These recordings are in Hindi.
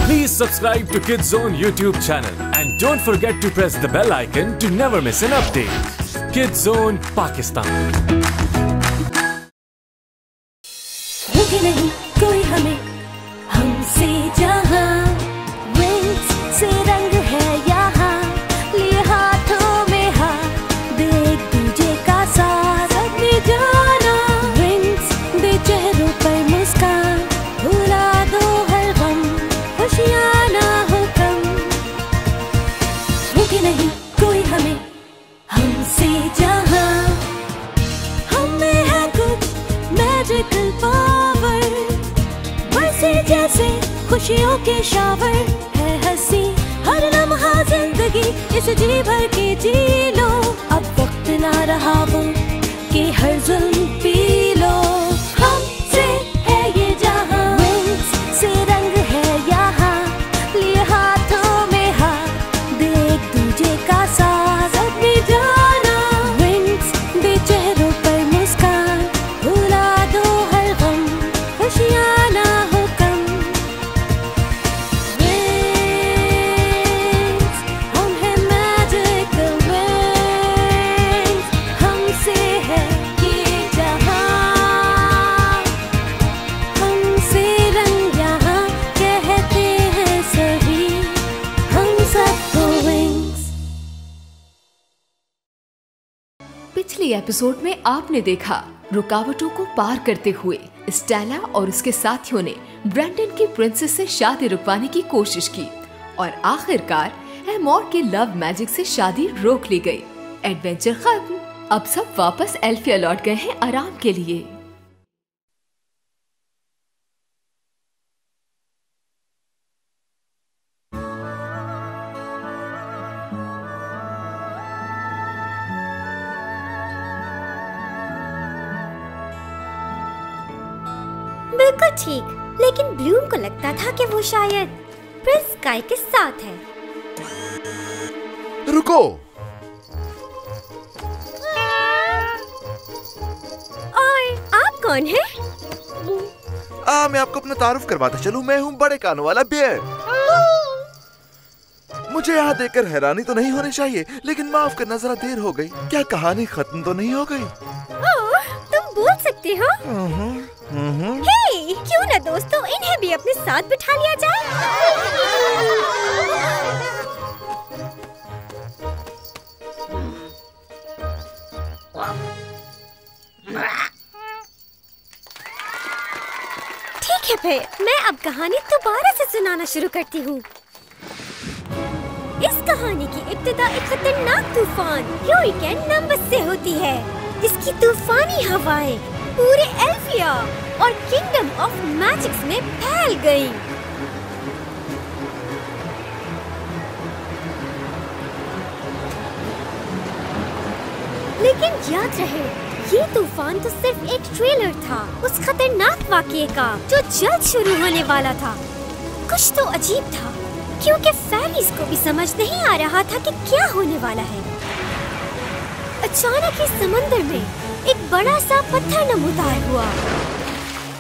Please subscribe to Kids Zone YouTube channel and don't forget to press the bell icon to never miss an update. Kids Zone Pakistan. रुके नहीं कोई हमें हमसे जहां विंग्स से रंग है यहाँ लिए हाथों में हाथ दे एक दूजे का साथ अपनी जाना विंग्स दे चेहरों पर मुस्कान भुला दो हर गम खुशियाँ ना हो कम रुके नहीं कोई हमें हमसे जहां हमें है कुछ मैजिकल पावर बरसे जैसे खुशियों के शावर है हंसी हर लम्हा जिंदगी इस जी भर के जी लो अब वक्त ना रहा वो कि हर जुल्म पी लो हमसे है ये जहां विंग्स से रंग है यहाँ लिए हाथों में हाथ दे एक दूजे का साथ अपनी जाना विंग्स दे चेहरों पर मुस्कान भुला दो हर गम खुशियाँ ना हो कम विंग्स हम हैं मैजिकल विंग्स हमसे है ये जहां हमसे रंग यहाँ कहते हैं सभी हम सबको विंग्स। पिछली एपिसोड में आपने देखा रुकावटों को पार करते हुए स्टेला और उसके साथियों ने ब्रेंडन की प्रिंसेस से शादी रुकवाने की कोशिश की और आखिरकार एमोर के लव मैजिक से शादी रोक ली गई। एडवेंचर खत्म। अब सब वापस एल्फिया लौट गए हैं आराम के लिए। बिल्कुल ठीक, लेकिन ब्लूम को लगता था कि वो शायद प्रिंस स्काई के साथ है। रुको, और आप कौन हैं? मैं आपको अपना तारुफ करवाता चलूं। मैं हूँ बड़े कानों वाला बियर। मुझे यहाँ देखकर हैरानी तो नहीं होनी चाहिए, लेकिन माफ करना जरा देर हो गई। क्या कहानी खत्म तो नहीं हो गई? ओह, तुम बोल सकते हो? हे, क्यों न दोस्तों इन्हें भी अपने साथ बिठा लिया जाए? ठीक है फिर, मैं अब कहानी दोबारा से सुनाना शुरू करती हूँ। इस कहानी की इब्तिदा एक खतरनाक तूफान ह्यूरिकेन नंबस से होती है। इसकी तूफानी हवाएं पूरे एल्फिया और किंगडम ऑफ मैजिक्स में फैल गई। लेकिन याद रहे, ये तूफान तो सिर्फ एक ट्रेलर था उस खतरनाक वाक़ये का जो जल्द शुरू होने वाला था। कुछ तो अजीब था, क्योंकि फेरीज को भी समझ नहीं आ रहा था कि क्या होने वाला है। अचानक ही समंदर में एक बड़ा सा पत्थर नमूदार हुआ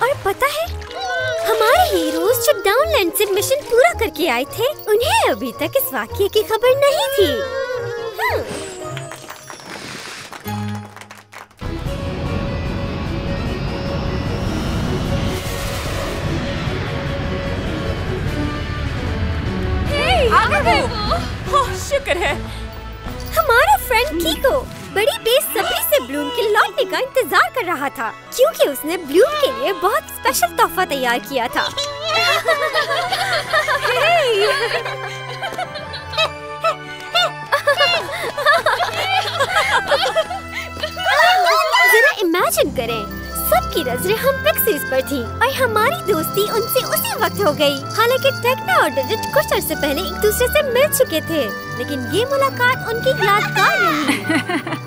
और पता है, हमारे हीरोज जो डाउनलैंड से मिशन पूरा करके आए थे, उन्हें अभी तक इस वाक़ये की खबर नहीं थी। शुक्र है। हमारा फ्रेंड कीको बड़ी बेसब्री से ब्लूम के लौटने का इंतजार कर रहा था, क्योंकि उसने ब्लूम के लिए बहुत स्पेशल तोहफा तैयार किया था। जरा इमेजिन करें, सबकी नजरें हम पिक्सीज पर थी और हमारी दोस्ती उनसे उसी वक्त हो गई। हालांकि टेक्ना और डिजिट कुछ अर्से पहले एक दूसरे से मिल चुके थे, लेकिन ये मुलाकात उनकी यादगार रही।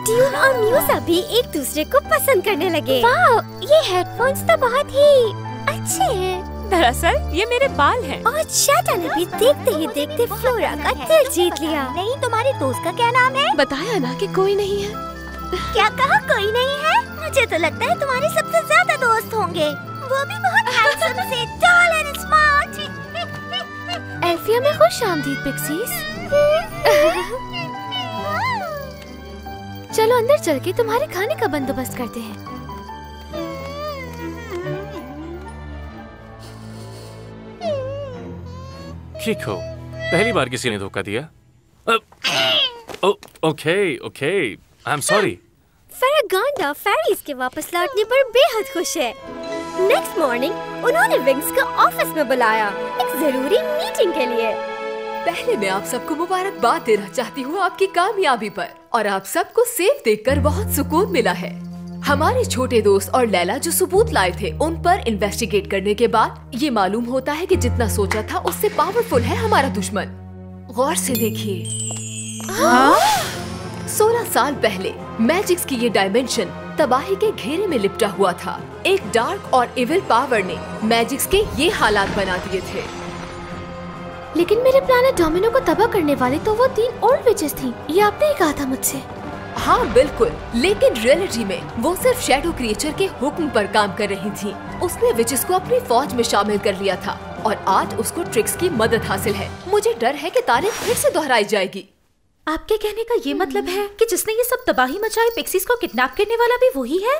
ट्यून और म्यूसा भी एक दूसरे को पसंद करने लगे। वाह, ये हेडफोन्स तो बहुत ही अच्छे हैं। दरअसल ये मेरे बाल हैं। और शाटा ने भी देखते ही देखते फ्लोरा का दिल जीत लिया। नहीं, तुम्हारे दोस्त का क्या नाम है? बताया ना कि कोई नहीं है। क्या कहा कोई नहीं है? मुझे तो लगता है तुम्हारे सबसे ज्यादा दोस्त होंगे, वो भी बहुत हैंडसम से, टॉल एंड स्मार्ट। दुनिया में खुश आमदीद पिक्सीज। चलो अंदर चल के तुम्हारे खाने का बंदोबस्त करते हैं। ठीक हो, पहली बार किसी ने धोखा दिया। Okay, I am sorry. Faragonda fairies के वापस लौटने पर बेहद खुश है। नेक्स्ट मॉर्निंग उन्होंने विंग्स को ऑफिस में बुलाया एक जरूरी मीटिंग के लिए। पहले मैं आप सबको मुबारकबाद देना चाहती हूँ आपकी कामयाबी पर, और आप सबको सेफ देखकर बहुत सुकून मिला है। हमारे छोटे दोस्त और लैला जो सबूत लाए थे उन पर इन्वेस्टिगेट करने के बाद ये मालूम होता है कि जितना सोचा था उससे पावरफुल है हमारा दुश्मन। गौर से देखिए। 16 साल पहले मैजिक्स की ये डायमेंशन तबाही के घेरे में लिपटा हुआ था। एक डार्क और इविल पावर ने मैजिक्स के ये हालात बना दिए थे। लेकिन मेरे प्लानेट डोमिनो को तबाह करने वाली तो वो 3 ओल्ड विचेस थी, ये आपने ही कहा था मुझसे। हाँ बिल्कुल, लेकिन रियलिटी में वो सिर्फ शैडो क्रिएचर के हुक्म पर काम कर रही थी। उसने विचेस को अपनी फौज में शामिल कर लिया था और आज उसको ट्रिक्स की मदद हासिल है। मुझे डर है कि तारीख फिर से दोहराई जाएगी। आपके कहने का ये मतलब है कि जिसने ये सब तबाही मचाई पिक्सीज को किडनैप करने वाला भी वही है?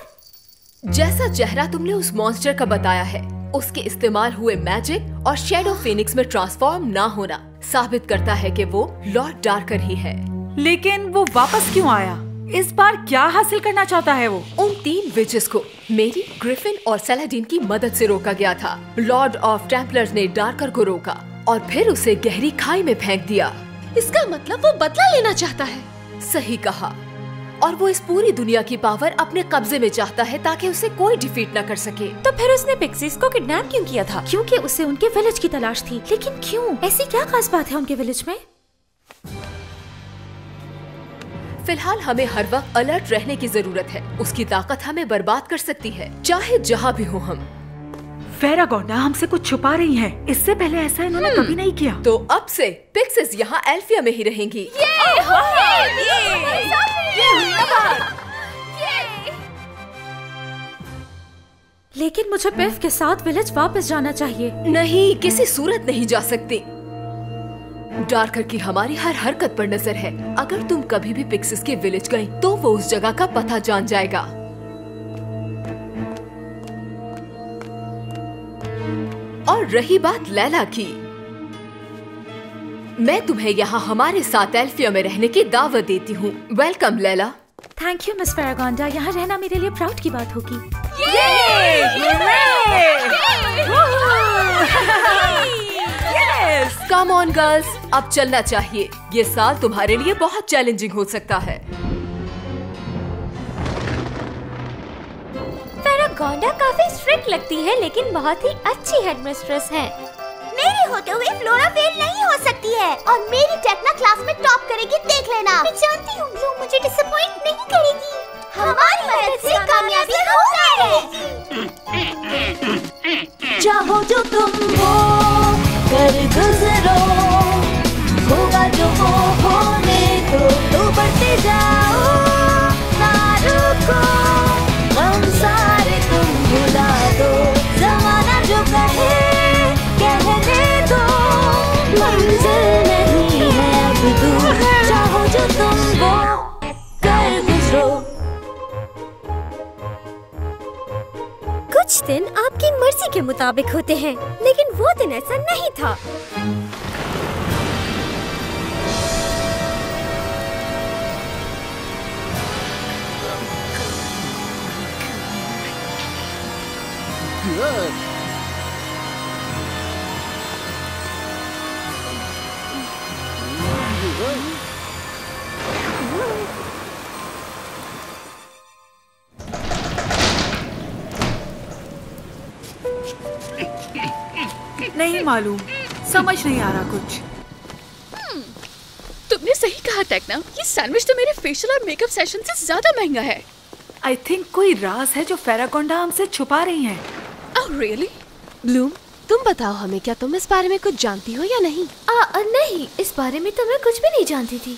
जैसा चेहरा तुमने उस मॉन्स्टर का बताया है, उसके इस्तेमाल हुए मैजिक और शैडो फिनिक्स में ट्रांसफॉर्म ना होना साबित करता है कि वो लॉर्ड डार्कर ही है। लेकिन वो वापस क्यों आया? इस बार क्या हासिल करना चाहता है वो? उन 3 विचेस को मेरी, ग्रिफिन और सैलाडीन की मदद से रोका गया था। लॉर्ड ऑफ टेम्पलर्स ने डार्कर को रोका और फिर उसे गहरी खाई में फेंक दिया। इसका मतलब वो बदला लेना चाहता है। सही कहा, और वो इस पूरी दुनिया की पावर अपने कब्जे में चाहता है ताकि उसे कोई डिफीट न कर सके। तो फिर उसने पिक्सीज को किडनैप क्यों किया था? क्योंकि उसे उनके विलेज की तलाश थी। लेकिन क्यों? ऐसी क्या खास बात है उनके विलेज में? फिलहाल हमें हर वक्त अलर्ट रहने की जरूरत है। उसकी ताकत हमें बर्बाद कर सकती है, चाहे जहाँ भी हो हम। फेरागोंडा हमसे कुछ छुपा रही है। इससे पहले ऐसा इन्होंने कभी नहीं किया। तो अब से पिक्सीज यहाँ एल्फिया में ही रहेंगी। लेकिन मुझे पिफ के साथ विलेज वापस जाना चाहिए। नहीं, किसी सूरत नहीं जा सकती। डार्कर की हमारी हर हरकत पर नजर है। अगर तुम कभी भी पिक्सीज के विलेज गई तो वो उस जगह का पता जान जाएगा। और रही बात लैला की, मैं तुम्हें यहाँ हमारे साथ एल्फिया में रहने की दावत देती हूँ। Welcome Layla. Thank you miss Faragonda, यहाँ रहना मेरे लिए प्राउड की बात होगी। कम ऑन गर्ल्स, अब चलना चाहिए। ये साल तुम्हारे लिए बहुत चैलेंजिंग हो सकता है। फेरागोंडा काफी स्ट्रिक्ट लगती है लेकिन बहुत ही अच्छी हेडमिस्ट्रेस है। मेरे होते हुए फ्लोरा फेल नहीं हो सकती है और मेरी टेक्ना क्लास में टॉप करेगी, देख लेना। मैं जानती हूँ ब्लूम मुझे डिसअपॉइंट नहीं करेगी। हमारी मदद से कामयाबी हो जाएगी। चाहो जो तुम वो कर गुजरो, होगा जो वो होने दो, तो बढ़ते जाओ ना रुको, गम सारे तुम भुला दो, जमाना जो कहे कहने दो, मंजिल नहीं है अब दूर, चाहो जो तुम वो कर गुजरो। कुछ दिन आपकी मर्जी के मुताबिक होते हैं, लेकिन वो दिन ऐसा नहीं था। नहीं मालूम, समझ नहीं आ रहा कुछ। तुमने सही कहा टेक्ना, ये सैंडविच तो मेरे फेशियल और मेकअप सेशन से ज्यादा महंगा है। आई थिंक कोई राज है जो फेरागोंडा हमसे छुपा रही है। Oh really? ब्लूम, तुम बताओ हमें, क्या तुम इस बारे में कुछ जानती हो या नहीं? नहीं, इस बारे में तो मैं कुछ भी नहीं जानती थी।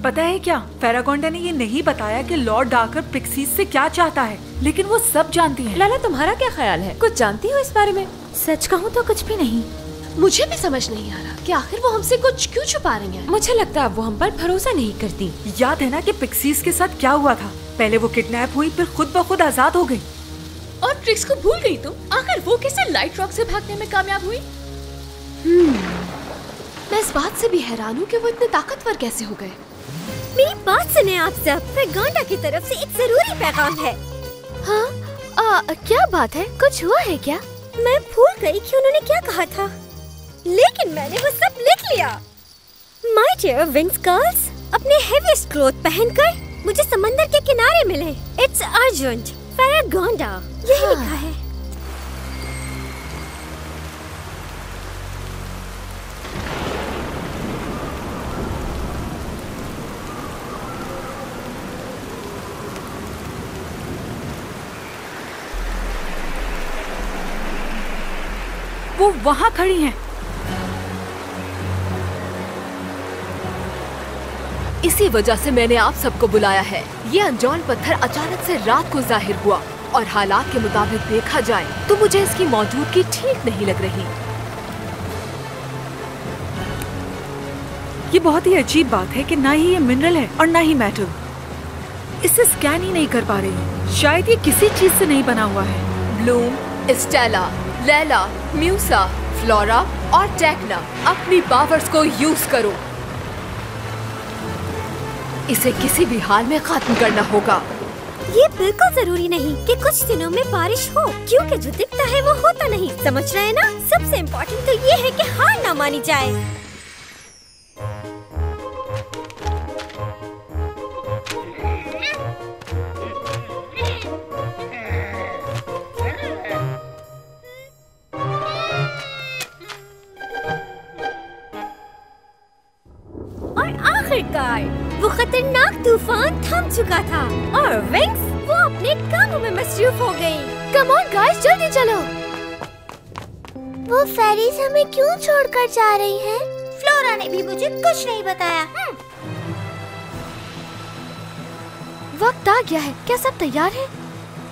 पता है क्या, फेरागोंडा ने ये नहीं बताया कि लॉर्ड डार्कर पिक्सीज से क्या चाहता है, लेकिन वो सब जानती है। लाला, तुम्हारा क्या ख्याल है? कुछ जानती हो इस बारे में? सच कहूँ तो कुछ भी नहीं। मुझे भी समझ नहीं आ रहा कि आखिर वो हमसे कुछ क्यों छुपा रही हैं। मुझे लगता है वो हम पर भरोसा नहीं करती। याद है ना कि पिक्सीज के साथ क्या हुआ था? पहले वो किडनैप हुई, फिर खुद ब खुद आजाद हो गई। और ट्रिक्स को भूल गई तुम? आखिर वो कैसे लाइट रॉक से भागने में कामयाब हुई? मैं इस बात से भी हैरान हूँ कि वो इतने ताकतवर कैसे हो गए। मेरी बात सुने आप सब, गांडा की तरफ से एक जरूरी पैगाम है। हाँ, क्या बात है? कुछ हुआ है क्या? मैं भूल गई कि उन्होंने क्या कहा था, लेकिन मैंने वो सब लिख लिया। माय डियर विंग्स गर्ल्स, अपने हेवीएस्ट क्लोथ पहनकर मुझे समंदर के किनारे मिले। इट्स अर्जेंट, फेरागोंडा, यही लिखा है। वो वहाँ खड़ी हैं। इसी वजह से मैंने आप सबको बुलाया है। ये अनजान पत्थर अचानक से रात को जाहिर हुआ और हालात के मुताबिक देखा जाए तो मुझे इसकी मौजूदगी ठीक नहीं लग रही। ये बहुत ही अजीब बात है कि ना ही ये मिनरल है और ना ही मेटल। इसे स्कैन ही नहीं कर पा रही। शायद ये किसी चीज से नहीं बना हुआ है। Bloom, Stella, Laila, Musa, flora और टेक्ना, अपनी पावर्स को यूज करो। इसे किसी भी हाल में खत्म करना होगा। ये बिल्कुल जरूरी नहीं कि कुछ दिनों में बारिश हो, क्योंकि जो दिखता है वो होता नहीं, समझ रहे हैं ना? सबसे इम्पोर्टेंट तो ये है कि हार ना मानी जाए। वो खतरनाक तूफान थम चुका था और विंग्स वो अपने कामों में मसरूफ हो गई। कम ऑन गाइस, जल्दी चलो। वो फेरीज हमें क्यों छोड़कर जा रही हैं? फ्लोरा ने भी मुझे कुछ नहीं बताया। वक्त आ गया है, क्या सब तैयार है?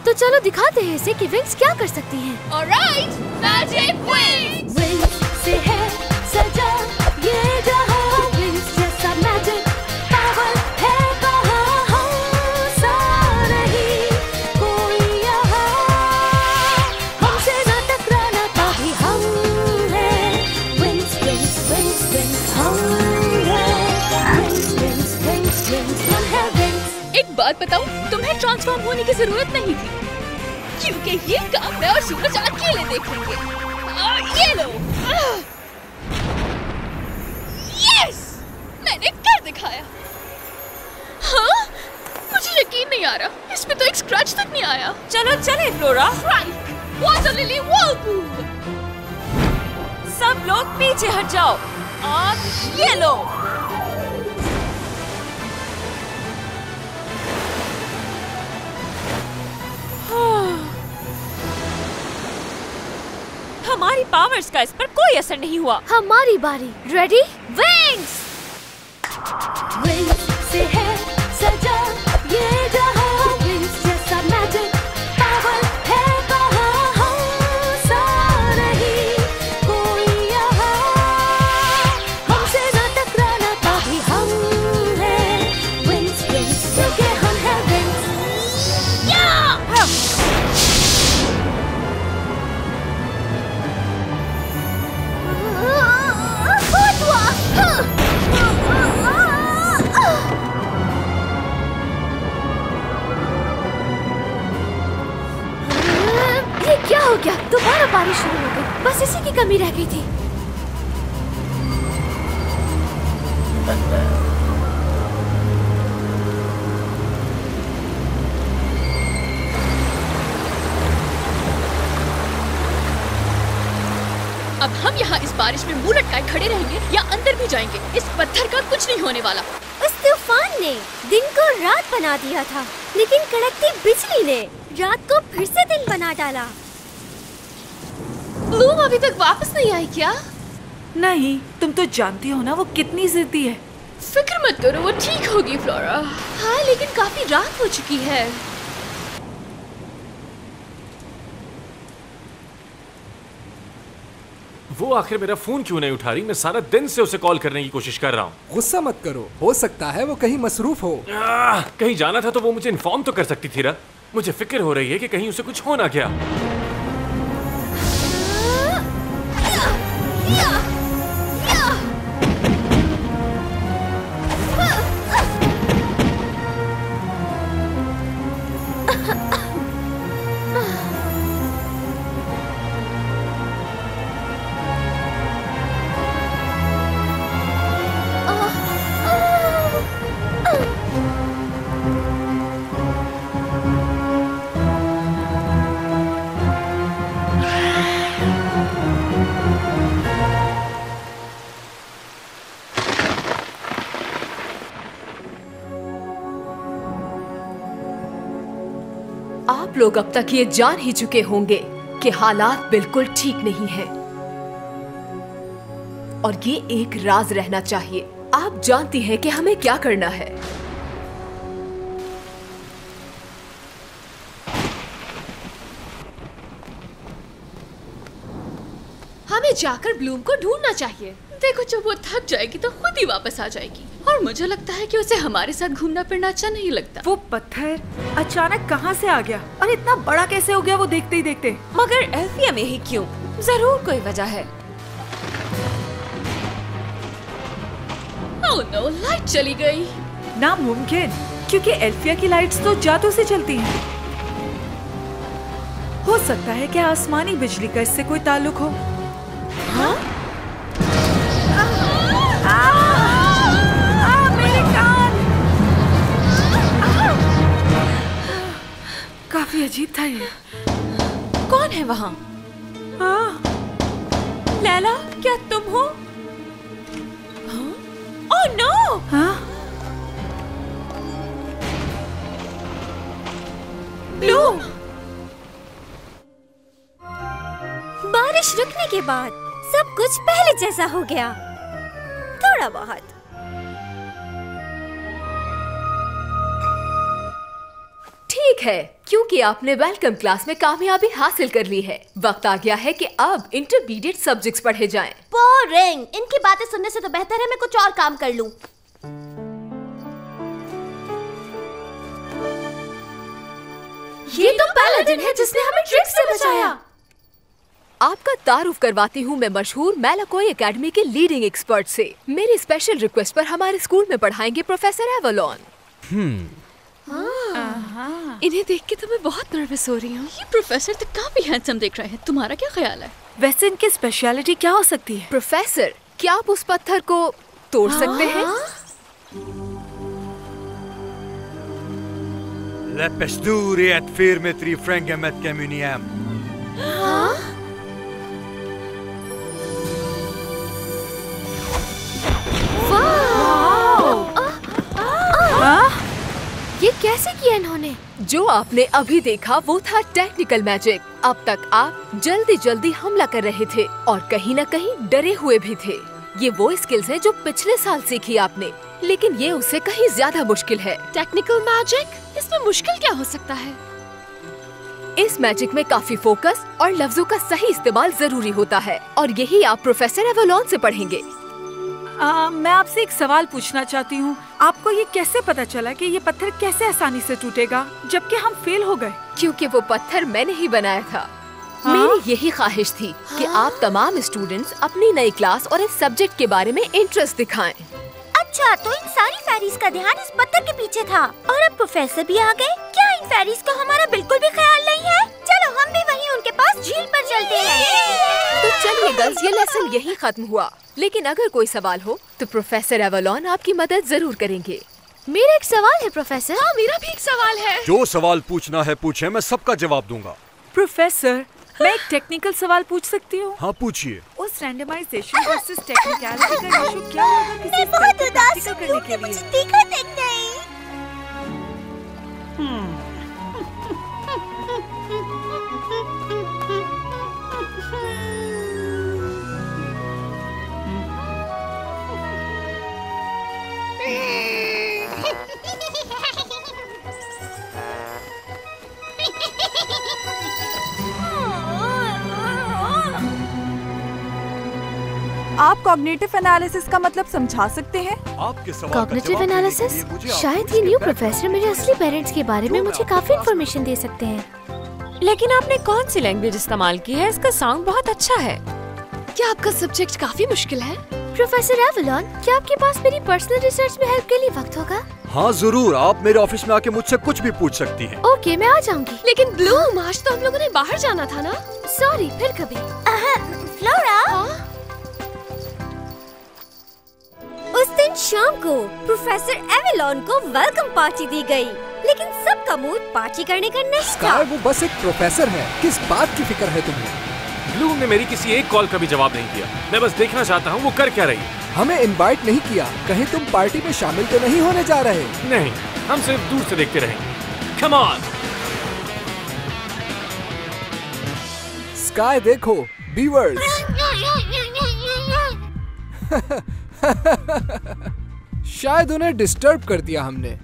तो चलो दिखाते हैं इसे कि विंग्स क्या कर सकती हैं। Alright, magic wings. विंग्स से है सजा ये जहां, विंग्स जैसा मैजिक पावर है कहां, हम सा नहीं कोई यहाँ, हमसे न टकराना कभी हम हैं। विंग्स विंग्स विंग्स विंग्स हम हैं। विंग्स विंग्स विंग्स विंग्स हम हैं विंग्स। एक बात बताऊं, तुम्हें ट्रांसफॉर्म होने की जरूरत नहीं थी, क्योंकि ये काम मैं और सूरज अकेले देखेंगे। ये लो, यस, मैंने कर दिखाया। हाँ, मुझे यकीन नहीं आ रहा, इसमें तो एक स्क्रैच तक नहीं आया। चलो चले flora. Right, water lily Whirlpool. सब लोग पीछे हट जाओ और ये लो। हमारी पावर्स का इस पर कोई असर नहीं हुआ। हमारी बारी। रेडी? विंग्स! विंग्स से है सजा ये जहां, विंग्स जैसा मैजिक पावर है कहां, हम सा नहीं कोई यहाँ, हमसे न टकराना कभी हम हैं। विंग्स विंग्स क्योंकि हम हैं विंग्स। ये क्या हो गया? दोबारा बारिश शुरू हो गई। बस इसी की कमी रह गई थी। अब हम यहाँ इस बारिश में मुंह लटकाए खड़े रहेंगे या अंदर भी जाएंगे? इस पत्थर का कुछ नहीं होने वाला। उस तूफान ने दिन को रात बना दिया था, लेकिन कड़कती बिजली ने रात को फिर से दिन बना डाला। ब्लूम अभी तक वापस नहीं आई क्या? नहीं, तुम तो जानती हो ना वो कितनी जिद्दी है। फिक्र मत करो, वो ठीक होगी फ्लोरा। हाँ, लेकिन काफी रात हो चुकी है। वो आखिर मेरा फोन क्यों नहीं उठा रही? मैं सारा दिन से उसे कॉल करने की कोशिश कर रहा हूँ। गुस्सा मत करो, हो सकता है वो कहीं मसरूफ हो। कहीं जाना था तो वो मुझे इन्फॉर्म तो कर सकती थी ना। मुझे फिक्र हो रही है कि कहीं उसे कुछ हो ना क्या। आप लोग अब तक ये जान ही चुके होंगे कि हालात बिल्कुल ठीक नहीं हैं। और ये एक राज रहना चाहिए। आप जानती हैं कि हमें क्या करना है। हमें जाकर ब्लूम को ढूंढना चाहिए। देखो, जब वो थक जाएगी तो खुद ही वापस आ जाएगी। और मुझे लगता है कि उसे हमारे साथ घूमना फिरना अच्छा नहीं लगता। वो पत्थर अचानक कहाँ से आ गया और इतना बड़ा कैसे हो गया वो देखते ही देखते। मगर एल्फिया में ही क्यों? जरूर कोई वजह है। ओह नो, लाइट चली गई। नामुमकिन, क्योंकि एल्फिया की लाइट्स तो जादू से चलती हैं। हो सकता है कि आसमानी बिजली का इससे कोई ताल्लुक हो। हाँ? मेरे कान! काफी अजीब था ये। कौन है वहाँ? लैला, क्या तुम हो? Oh no! ब्लूम! बारिश रुकने के बाद सब कुछ पहले जैसा हो गया, थोड़ा बहुत। ठीक है, क्योंकि आपने वेलकम क्लास में कामयाबी हासिल कर ली है, वक्त आ गया है कि अब इंटरमीडिएट सब्जेक्ट्स पढ़े जाएं। बोरिंग! इनकी बातें सुनने से तो बेहतर है मैं कुछ और काम कर लूं। ये तो पैलाडिन है जिसने हमें ट्रिक्स से बचाया। आपका तारुफ करवाती हूँ मैं मशहूर मैलाकोई एकेडमी के लीडिंग एक्सपर्ट से। मेरी स्पेशल रिक्वेस्ट पर हमारे स्कूल में पढ़ाएंगे प्रोफेसर एवलोन। इन्हें देख के तो मैं बहुत नर्वस हो रही हूँ। ये प्रोफेसर तो काफी हैंडसम दिख रहे हैं। तुम्हारा क्या ख्याल है? वैसे इनकी स्पेशलिटी क्या हो सकती है? प्रोफेसर, क्या आप उस पत्थर को तोड़ सकते हैं? La pesture et fermetri frangamet communiam. ये कैसे किया इन्होंने? जो आपने अभी देखा वो था टेक्निकल मैजिक। अब तक आप जल्दी जल्दी हमला कर रहे थे और कहीं न कहीं डरे हुए भी थे। ये वो स्किल्स हैं जो पिछले साल सीखी आपने, लेकिन ये उससे कहीं ज्यादा मुश्किल है। Technical magic? इसमें मुश्किल क्या हो सकता है? इस मैजिक में काफी फोकस और लफ्जों का सही इस्तेमाल जरूरी होता है और यही आप प्रोफेसर एवलोन से पढ़ेंगे। मैं आपसे एक सवाल पूछना चाहती हूँ। आपको ये कैसे पता चला कि ये पत्थर कैसे आसानी से टूटेगा जबकि हम फेल हो गए? क्योंकि वो पत्थर मैंने ही बनाया था। मेरी यही ख्वाहिश थी कि आप तमाम स्टूडेंट्स अपनी नई क्लास और इस सब्जेक्ट के बारे में इंटरेस्ट दिखाएं। अच्छा, तो इन सारी फेरीज का ध्यान इस पत्थर के पीछे था और अब प्रोफेसर भी आ गए। क्या इन फेरीज को हमारा बिल्कुल भी ख्याल नहीं है? चलो हम भी वहीं उनके पास झील पर चलते हैं। तो चलिए गर्ल्स, ये लेसन यही खत्म हुआ। लेकिन अगर कोई सवाल हो तो प्रोफेसर एवलोन आपकी मदद जरूर करेंगे। मेरा एक सवाल है प्रोफेसर। हाँ, मेरा भी एक सवाल है। जो सवाल पूछना है पूछे, मैं सबका जवाब दूंगा। प्रोफेसर, मैं एक टेक्निकल सवाल पूछ सकती हूँ? हाँ, पूछिए। उस रैंडमाइजेशन वर्सेस टेक्निकलिटी का इशू क्या होगा किसी बहुत उदास हूँ करने के लिए? मुझे दिखा तक नहीं। आप कॉग्निटिव एनालिसिस का मतलब समझा सकते हैं? आपके सवाल कॉग्निटिव एनालिसिस? शायद ये न्यू प्रोफेसर मेरे असली पेरेंट्स के बारे में मुझे काफी इन्फॉर्मेशन दे सकते हैं। लेकिन आपने कौन सी लैंग्वेज इस्तेमाल की है? इसका साउंड बहुत अच्छा है। क्या आपका सब्जेक्ट काफी मुश्किल है? प्रोफेसर एवलॉन, क्या आपके पास मेरी पर्सनल रिसर्च में हेल्प के लिए वक्त होगा? हाँ जरूर, आप मेरे ऑफिस में आके मुझसे कुछ भी पूछ सकती हैं। ओके, मैं आ जाऊंगी। लेकिन ब्लूम, आज तो हम लोगों ने बाहर जाना था ना। सॉरी, फिर कभी। फ्लोरा, उस दिन शाम को प्रोफेसर एवलॉन को वेलकम पार्टी दी गई, लेकिन सबका मूड पार्टी करने का नहीं था। स्काई, वो बस एक प्रोफेसर है, किस बात की फिक्र है तुम्हें? ब्लूम ने मेरी किसी एक कॉल का भी जवाब नहीं किया। मैं बस देखना चाहता हूँ वो कर क्या रही है। हमें इनवाइट नहीं किया, कहीं तुम पार्टी में शामिल तो नहीं होने जा रहे? नहीं, हम सिर्फ दूर से देखते रहेंगे। Come on. स्काई देखो, बीवर्स। शायद उन्हें डिस्टर्ब कर दिया हमने।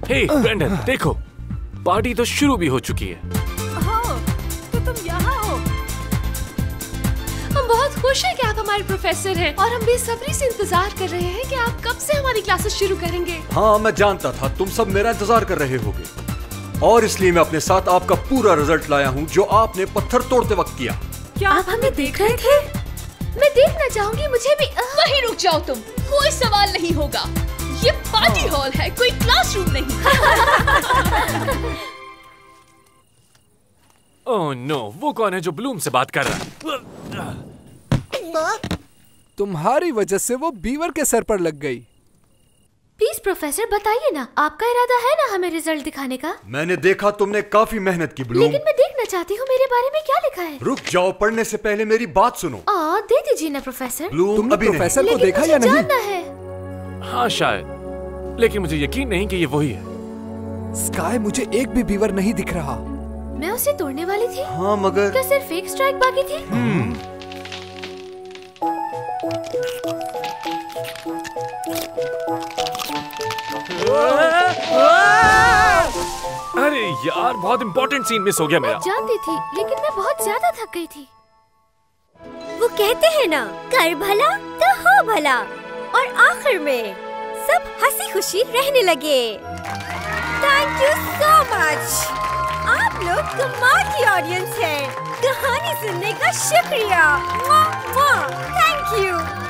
हे ब्रेंडन, देखो, पार्टी तो शुरू भी हो चुकी है। तो तुम यहाँ हो? हम बहुत खुश हैं कि आप हमारे प्रोफेसर हैं और हम बेसब्री से इंतजार कर रहे हैं कि आप कब से हमारी क्लासेस शुरू करेंगे। हाँ, मैं जानता था तुम सब मेरा इंतजार कर रहे होगे, और इसलिए मैं अपने साथ आपका पूरा रिजल्ट लाया हूँ जो आपने पत्थर तोड़ते वक्त किया। क्या आप हमें देख रहे थे? मैं देखना चाहूंगी, मुझे भी। वहीं रुक जाओ तुम, कोई सवाल नहीं होगा। ये पार्टी हॉल है, कोई क्लासरूम नहीं। ओह नो, वो कौन है जो ब्लूम से बात कर रहा है? तुम्हारी वजह से वो बीवर के सर पर लग गई। प्लीज प्रोफेसर, बताइए ना, आपका इरादा है ना हमें रिजल्ट दिखाने का? मैंने देखा तुमने काफी मेहनत की ब्लूम। लेकिन मैं देखना चाहती हूँ मेरे बारे में क्या लिखा है। रुक जाओ, पढ़ने से पहले मेरी बात सुनो। दे दीजिए ना प्रोफेसर। ब्लूम, तुमने अभी प्रोफेसर को लेकिन देखा मुझे या नहीं? जानना है। हाँ शायद, लेकिन मुझे यकीन नहीं कि ये वही है। स्काई, मुझे एक भी बीवर नहीं दिख रहा। मैं उसे तोड़ने वाली थी। हाँ मगर क्या सिर्फ एक स्ट्राइक बाकी थी? अरे यार, बहुत इंपॉर्टेंट सीन मिस हो गया मेरा। जानती थी, लेकिन मैं बहुत ज्यादा थक गई थी। वो कहते हैं ना, कर भला तो हो भला, और आखिर में सब हंसी खुशी रहने लगे। Thank you so much. आप लोग कमाल की ऑडियंस हैं। कहानी सुनने का शुक्रिया। Thank you.